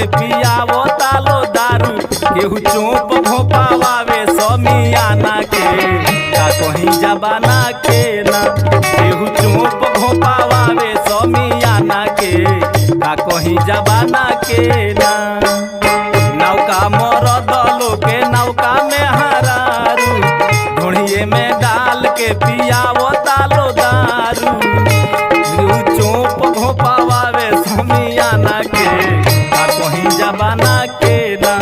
के पियावो तालो दारू। केहू चोप भोपावे समियाना के का कहीं जबाना के ना। केहू चोप भोपावे समियाना के का कहीं जबाना के ना। नौका मरद लोके नौका में हरारू ढूंढिए में डाल के पियावो तालो दारू। चोप भोपावे समियाना के का कहीं जबाना के ना।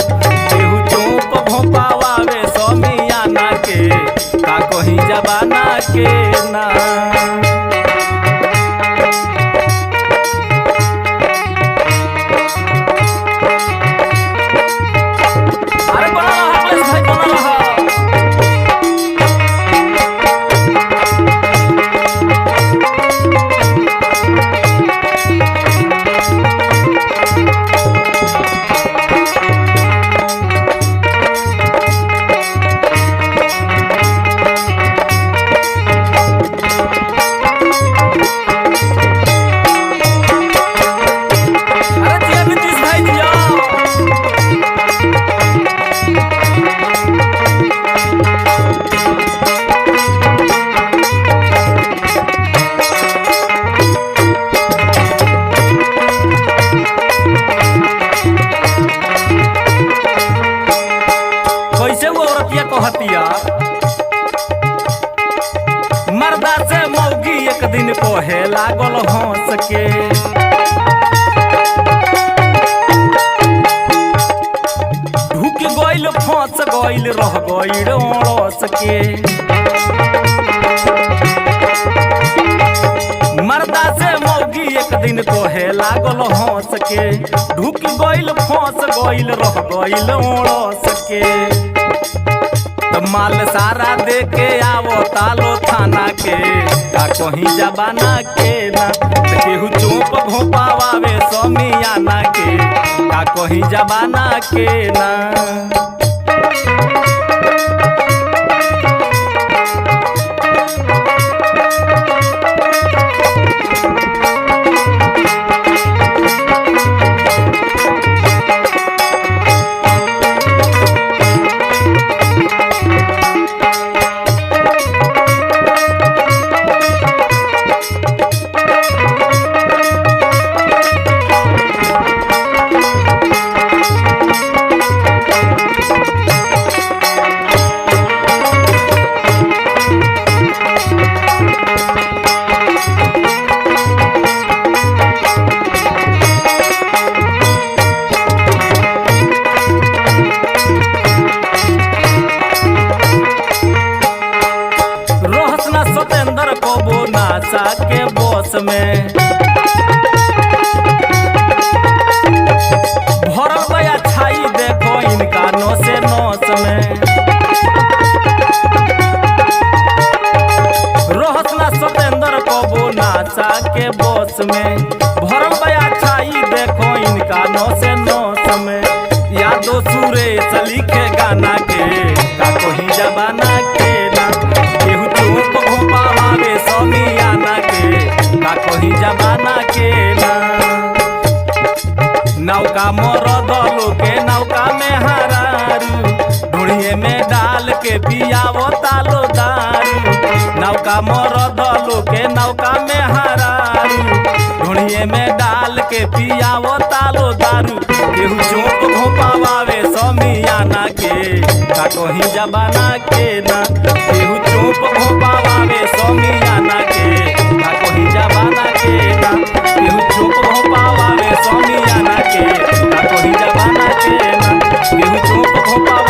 केहू चोप भोपावे समियाना के का कहीं जबाना के ना। मर्दा से मौगी एक दिन कोहे लागल हंस के। ढुक गइल फंस गइल रह गइल अड़स के। मर्दा से मौगी एक दिन कोहे लागल हंस के। ढुक गइल फंस गइल रह गइल अड़स के। माल सारा दे के आवो तालो थाना के का कहीं जबाना के ना। केहू चोप भोपावे समियाना के का कहीं जबाना के ना। नासा के बस में भरल बया छाई देखो इनका नौसे नौस में। रोहसना सतेंद्र कबो नासा के बस में भरल बया छाई देखो इनका नौसे नौस में। यादो सुरेश लिखे गाना के का कहीं जबाना के ना। केहू चोप भोपावे समियाना के का कहीं जबाना के ना। नौका मरद लोके नौका में हरारू ढूंढिए में डाल के पियावो तालो दारू। नौका मरद लोके नौका में हरारू ढूंढिए में डाल के पियावो तालो दारू। केहू चोप भोपावे समियाना के का कहीं जबाना के ना। केहू चोप भोपावे समियाना के का कहीं जबाना के ना। केहू चोप भोपावे समियाना के का कहीं जबाना के ना। केहू चोप भोपावे